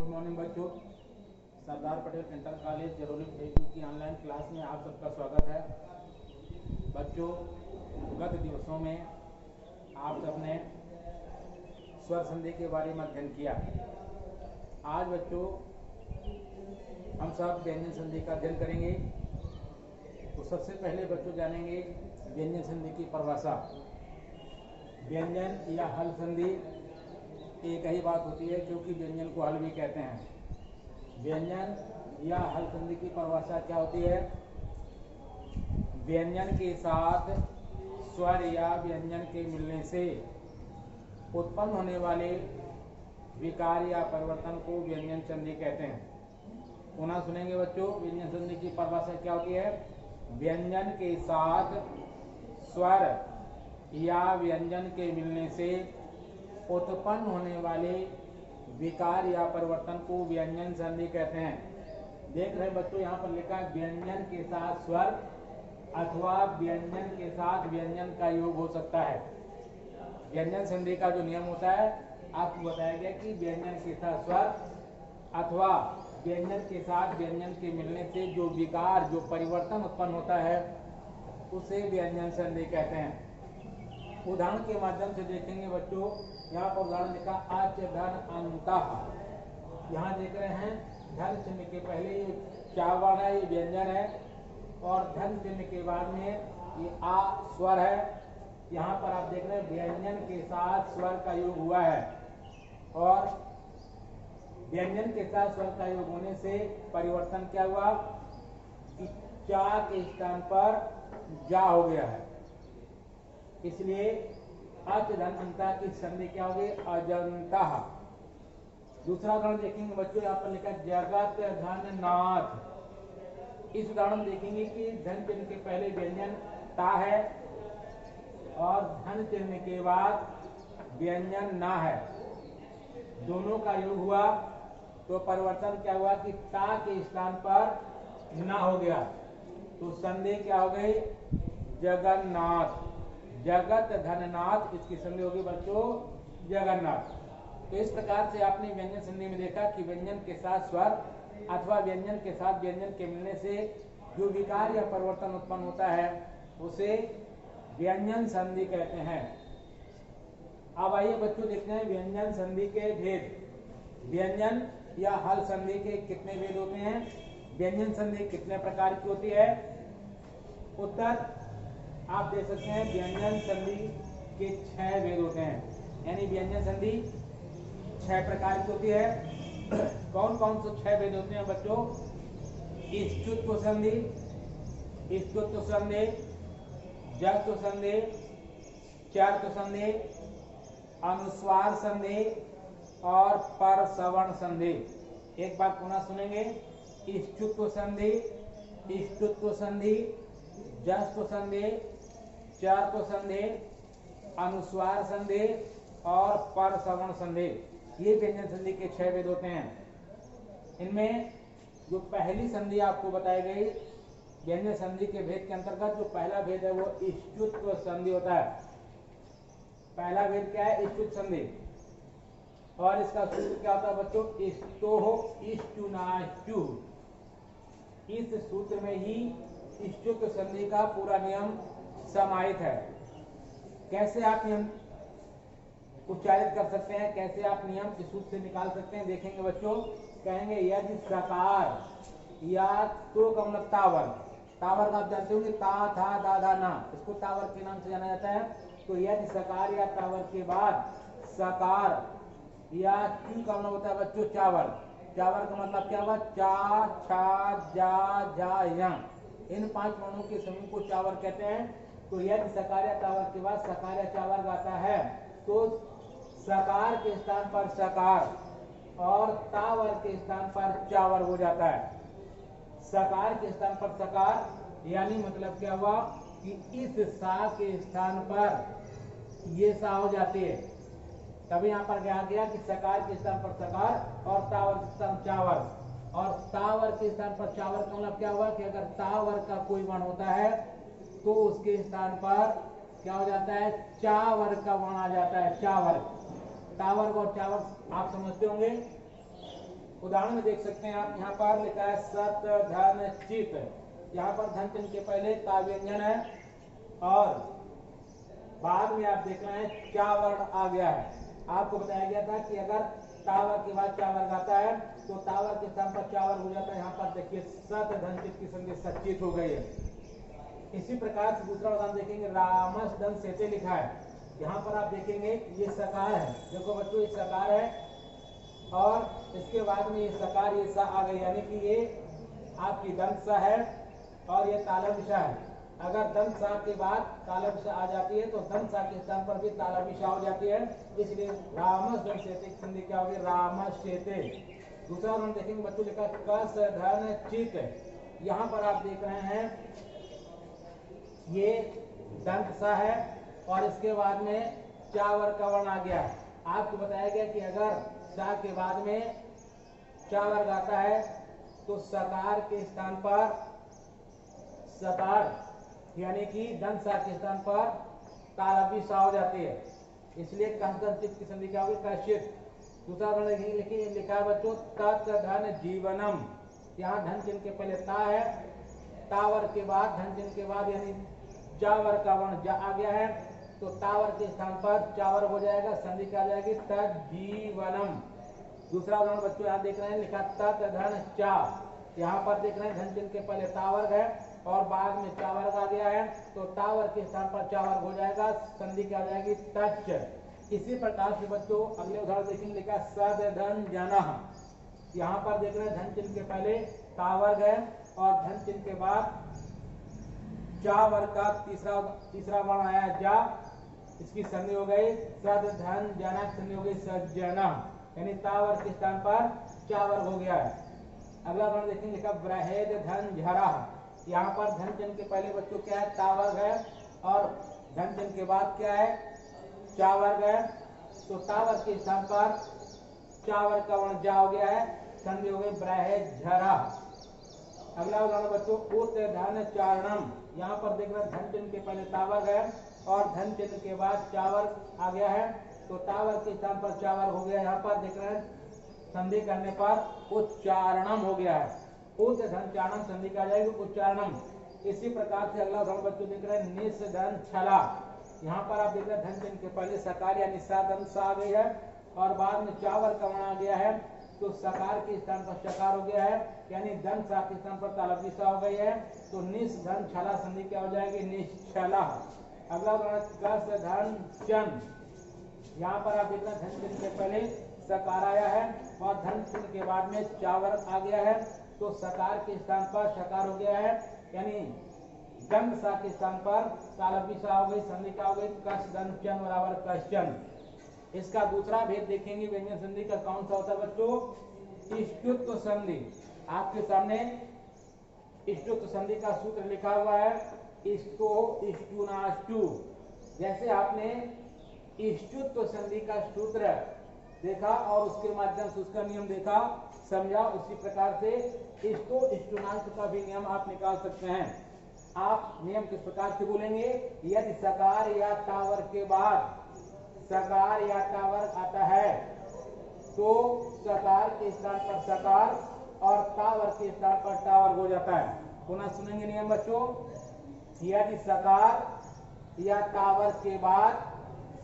Morning बच्चों, Sardar Patel inter college Jaroli फेजू की online class में आप सबका स्वागत है। बच्चों, गत दिवसों में आप सबने स्वर संधि के बारे में अध्ययन किया। आज बच्चों हम सब व्यंजन संधि का अध्ययन करेंगे। तो सबसे पहले बच्चों जानेंगे व्यंजन संधि की परिभाषा। व्यंजन या हल संधि एक ही बात होती है, क्योंकि व्यंजन को हल भी कहते हैं। व्यंजन या हल संधि की परिभाषा क्या होती है? व्यंजन के साथ स्वर या व्यंजन के मिलने से उत्पन्न होने वाले विकार या परिवर्तन को व्यंजन संधि कहते हैं। पुनः सुनेंगे बच्चों, व्यंजन संधि की परिभाषा क्या होती है? व्यंजन के साथ स्वर या व्यंजन के मिलने से उत्पन्न होने वाले विकार या परिवर्तन को व्यंजन संधि कहते हैं। देख रहे बच्चों, यहाँ पर लिखा है व्यंजन के साथ स्वर अथवा व्यंजन के साथ व्यंजन का योग हो सकता है। व्यंजन संधि का जो नियम होता है आपको बताया गया कि व्यंजन के साथ स्वर अथवा व्यंजन के साथ व्यंजन के मिलने से जो विकार, जो परिवर्तन उत्पन्न होता है उसे व्यंजन संधि कहते हैं। उदाहरण के माध्यम से देखेंगे बच्चों। यहाँ पर उदाहरण लिखा अच धन अंतः। यहाँ देख रहे हैं धन चिन्ह के पहले ये क्या वर्ण है, ये व्यंजन है, और धन चिन्ह के बाद में ये आ स्वर है। यहाँ पर आप देख रहे हैं व्यंजन के साथ स्वर का योग हुआ है, और व्यंजन के साथ स्वर का योग होने से परिवर्तन क्या हुआ कि चा के स्थान पर जा हो गया है। इसलिए अच धन अंतः की संधि क्या होगी? अजंतः। दूसरा उदाहरण देखेंगे बच्चों, यहाँ पर लिखा जगत धन नाथ। इस उदाहरण देखेंगे कि धन चिन्ह के पहले व्यंजन ता है और धन चिन्ह के बाद व्यंजन ना है। दोनों का योग हुआ तो परिवर्तन क्या हुआ कि ता के स्थान पर ना हो गया। तो संधि क्या हो गई? जगन्नाथ। जगत धननाथ, इसकी संधि होगी बच्चों जगन्नाथ। तो इस प्रकार से आपने व्यंजन संधि में देखा कि व्यंजन के साथ स्वर अथवा व्यंजन के साथ व्यंजन के मिलने से जो विकार या परिवर्तन उत्पन्न होता है उसे व्यंजन संधि कहते हैं। अब आइए बच्चों देखते हैं व्यंजन संधि के भेद। व्यंजन या हल संधि के कितने भेद होते हैं? व्यंजन संधि कितने प्रकार की होती है? उत्तर आप देख सकते हैं व्यंजन संधि के 6 भेद होते हैं। यानी व्यंजन संधि 6 प्रकार की होती है। कौन कौन से 6 भेद होते हैं बच्चों? इष्टुत्व संधि, इष्टुत्व संधि, जत्व संधि, चर्त्व संधि, अनुस्वार संधि और परसवर्ण संधि। एक बार पुनः सुनेंगे। इष्टुत्व संधि, इष्टुत्व संधि, जस्व संधि, चर्त्व संधि, अनुस्वार संधि और परसवर्ण संधि। ये व्यंजन संधि के 6 भेद होते हैं। इनमें जो पहली संधि आपको बताई गई व्यंजन संधि के भेद के अंतर्गत जो पहला भेद है वो इष्टुत्व संधि होता है। पहला भेद क्या है? इष्टुत्व संधि। और इसका सूत्र क्या होता है बच्चों? इष्टोः इष्टुनाष्टु। इस सूत्र में ही इष्टुत्व संधि का पूरा नियम समाहित है। कैसे आप नियम उच्चारित कर सकते हैं, कैसे आप नियम इस सूत्र से निकाल सकते हैं, देखेंगे बच्चों। कहेंगे यदि सकार या तो का मतलब तावर, तावर का आप जानते होंगे ता था दा धा ना, इसको तावर के नाम से जाना जाता है। तो यदि सकार या तावर के बाद सकार या चू का मतलब होता है बच्चों चावर। चावर का मतलब क्या हुआ? चा, छा, जा, जा, या। इन 5 वर्णों के समूह को चावर कहते हैं। तो यदि सकार या तावर के बाद सकार या चावर गाता है तो सकार के स्थान पर सकार और तावर के स्थान पर चावर हो जाता है। सकार के स्थान पर सकार यानी मतलब क्या हुआ कि इस सा के स्थान पर ये सा हो जाती है। तभी यहाँ पर कहा गया कि सकार के स्थान पर सकार और तावर के स्थान चावर। और तावर के स्थान पर चावर का मतलब क्या हुआ कि अगर तावर का कोई वर्ण होता है तो उसके स्थान पर क्या हो जाता है, चावर का वर्ण आ जाता है। चावर, तावर और चावर आप समझते होंगे। उदाहरण में देख सकते हैं आप, यहाँ पर लिखा है सत धन चित, यहाँ पर धन चिन्ह के पहले ता व्यंजन है और बाद में आप देख रहे हैं चा वर्ण आ गया है। आपको बताया गया था कि अगर तावर के बाद चा वर्ग आता है तो तावर के स्थान पर चा वर्ग हो जाता है। यहाँ पर देखिए सत धन चित की संधि सचित हो गई है। इसी प्रकार से दूसरा उदाहरण देखेंगे, रामस धन सेते लिखा है। यहाँ पर आप देखेंगे ये सकार है, देखो बच्चों ये सकार है और इसके बाद में ये सकार ये सा आ गई, यानी कि ये आपकी दंत सा है और ये तालव्य सा है। अगर दंत सा के बाद तालव्य सा आ जाती है तो दंत सा के स्थान पर भी तालव्य सा हो जाती है, इसलिए रामस दंत सेते की संधि क्या होगी, रामस सेते। दूसरा उदाहरण देखेंगे बच्चों, लिखा कस धन चित। यहाँ पर आप देख रहे हैं ये दंत सा है और इसके बाद में चावर का वर्ण आ गया। आपको बताया गया कि अगर सा के बाद में चावर आता है तो सकार के स्थान पर सकार, यानी कि दंत सा के स्थान पर तालव्य सा हो जाती है, इसलिए कंचित की संधि क्या होगी, कशित। दूसरा उदाहरण लिखा है बच्चों तत् धन जीवनम। यहाँ धन चिन्ह के पहले ता है, तावर के बाद धन चिन्ह के बाद यानी चावर का वर्ण जा आ गया है तो तावर के स्थान पर चावर हो जाएगा, संधि क्या आ जाएगी, तज्जीवनम। दूसरा उदाहरण बच्चों यहाँ देख रहे हैं लिखा तत् धन चा। यहाँ पर देख रहे हैं धन चिन्ह के पहले तावर्ग है और बाद में चावर्ग आ गया है तो तावर के स्थान पर चावर्ग हो जाएगा, संधि क्या आ जाएगी, तच्च। इसी प्रकार से बच्चों अगले उदाहरण देखेंगे, लिखा सद धन जनः। यहाँ पर देख रहे हैं धन चिन्ह के पहले तावर्ग है और धन चिन्ह के बाद चा वर्ग का तीसरा वर्ण आया जा, इसकी संधि हो गई सद धन जना, संधि हो गई सज्जना, यानी ता वर्ग के स्थान पर चा वर्ग हो गया है। अगला उदाहरण देखेंगे, लिखा बृहद धन झरा। यहाँ पर धन चिन्ह के पहले बच्चों क्या है, ता वर्ग है और धन चिन्ह के बाद क्या है, चा वर्ग है तो ता वर्ग के स्थान पर चा वर्ग का वर्ण जा हो गया है, संधि हो गई बृहद झरा। अगला उदाहरण बच्चों उत धन चारणम। यहाँ पर देख रहे हैं धन चिन्ह के पहले तावर्ग है और धन चिन्ह के बाद चावर्ग आ गया है तो तावर्ग के स्थान पर चावर्ग हो गया। यहाँ पर देख रहे हैं संधि करने पर उच्चारणम हो गया है, उत धन चारणम, संधि का जाएगी उच्चारणम। इसी प्रकार से अगला उदाहरण बच्चों देख रहे हैं निस धन छला। यहाँ पर आप देख रहे हैं धन चिन्ह के पहले सकार यानी सा दंत सा आ गई है और बाद में चावर का वर्ण आ गया है तो सकार के स्थान पर चकार हो गया है, यानी दंत सा के स्थान पर तालव्य सा हो गई है तो निस धन छला, संधि क्या हो जाएगी, निश्चला। अगला उदाहरण कस धन चं। यहाँ पर आप देख रहे हैं धन चिन्ह के पहले सकार आया है और धन चिन्ह के बाद में चावर आ गया है तो सकार के स्थान पर शकार हो गया है, यानी दंत सा के स्थान पर तालव्य सा हो गई, संधि क्या हो गई, कस धन चं बराबर कश्चन। इसका दूसरा भेद देखेंगे व्यंजन संधि का कौन सा होता है बच्चों, इष्टुत्व संधि। आपके सामने इष्टुत्व संधि का सूत्र लिखा हुआ है, इष्टो इष्टुनाष्टु। जैसे आपने इष्टुत्व संधि का सूत्र देखा और उसके माध्यम से उसका नियम देखा समझा, उसी प्रकार से इष्टो इष्टुनाष्टु का भी नियम आप निकाल सकते हैं। आप नियम किस प्रकार से बोलेंगे, यदि सकार या तावर के बाद सकार या तावर्ग आता है तो सकार के स्थान पर सकार और तावर्ग के स्थान पर तावर्ग हो जाता है। पुनः सुनेंगे नियम बच्चों, यदि सकार या तावर्ग के बाद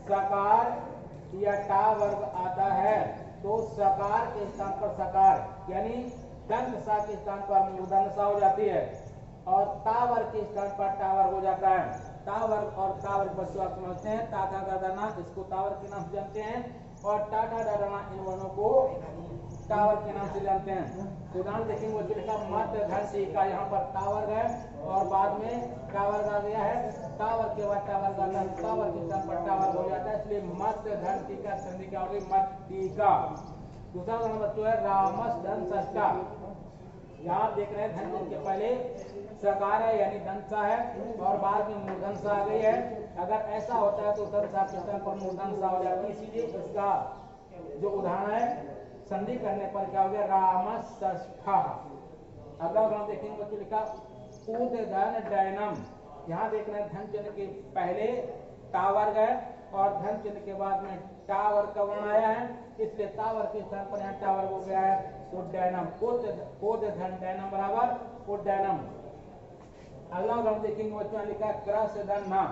सकार या तावर्ग आता है तो सकार के स्थान पर सकार यानी दंत सा के स्थान पर मूर्धन्य सा हो जाती है और तावर्ग के स्थान पर टावर्ग हो जाता है। तावर्ग और तावर्ग बच्चों आप समझते हैं, टाटा दादाना इसको तावर्ग के नाम से जानते हैं और टाटा दादाना इन वर्णों को टावर्ग के नाम से जानते हैं। उदाहरण देखेंगे बच्चों, लिखा मध्य धन टीका। यहाँ पर तावर्ग है और बाद में टावर्ग आ गया है, तावर्ग के बाद टावर्ग आता है, तावर्ग के स्थान पर टावर्ग हो जाता है, इसलिए मध्य धन टीका संधि क्या होगी, मध्य टीका। दूसरा उदाहरण बच्चों है रामस धन षष्ठा। यहाँ देख रहे हैं धन के पहले सकार है यानी दंत सा है और बाद में मूर्धन सा आ गई है। अगर ऐसा होता है तो दंत सा के स्थान पर मूर्धन सा हो जाती है, इसीलिए इसका जो उदाहरण है संधि करने पर क्या हो गया, रामष्ठा। अगला उदाहरण देखेंगे बच्चों, लिखा उद धन डैनम। यहाँ देखना है धन चिन्ह के पहले टावर गए और धन चिन्ह के बाद में टावर का वर्ण आया है, इसलिए टावर के स्थान पर यहाँ टावर हो गया है उड्डयनम। उद धन डैनम बराबर उड्डयनम। अगला उदाहरण देखेंगे बच्चों, लिखा क्रस धन ना।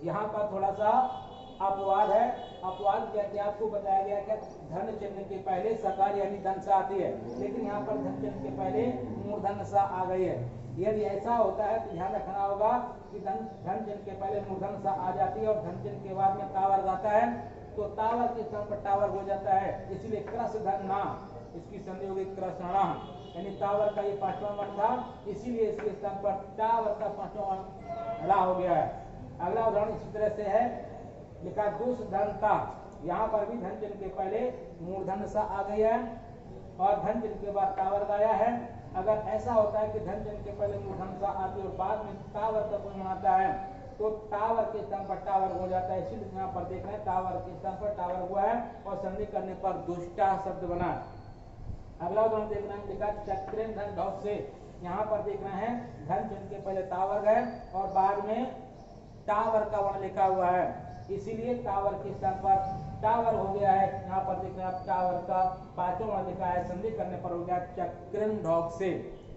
यहाँ पर थोड़ा सा अपवाद है। अपवाद क्या कि आपको बताया गया कि धन चिन्ह के पहले सकार यानी धन सा आती है, लेकिन यहाँ पर धन चिन्ह के पहले मूर्धन सा आ गई है। यदि ऐसा होता है तो ध्यान रखना होगा कि धन चिन्ह के पहले मूर्धन सा आ जाती है और धन चिन्ह के बाद में टावर आता है तो टावर के स्थान पर टावर हो जाता है, इसलिए क्रस धन ना, इसकी संधि होगी क्रसणा, यानी टावर का ये पांचवा वर्ण था, इसीलिए इसके स्थान पर टावर का पांचवा वर्ण ला हो गया है। अगला उदाहरण इसी तरह से है, लिखा दुष धनता। यहाँ पर भी धन चिन्ह के पहले मूर्धन सा आ गया है और धन चिन्ह के बाद टावर गाया है। अगर ऐसा होता है कि धन चिन्ह के पहले मूर्धन सा आती है और बाद में टावर का कोई आता है तो टावर के स्थान पर टावर हो जाता है, इसीलिए यहाँ पर देख रहे हैं टावर के स्थान पर टावर हुआ है और संधि करने पर दुष्टा शब्द बना। अगला उदाहरण देखना है, लिखा चक्रेन धन ढौक से। यहाँ पर देख रहे हैं धन चिन्ह के पहले टावर गए और बाद में टावर का वर्ण लिखा हुआ है, इसीलिए टावर के स्थान पर टावर हो गया है। यहाँ पर देख रहे हैं आप टावर का पांचवा वर्ण लिखा है, संधि करने पर हो गया चक्रेन ढौक से।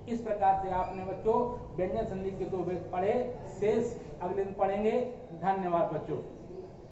इस प्रकार से आपने बच्चों व्यंजन संधि के 2 भेद पढ़े, शेष अगले दिन पढ़ेंगे। धन्यवाद बच्चों।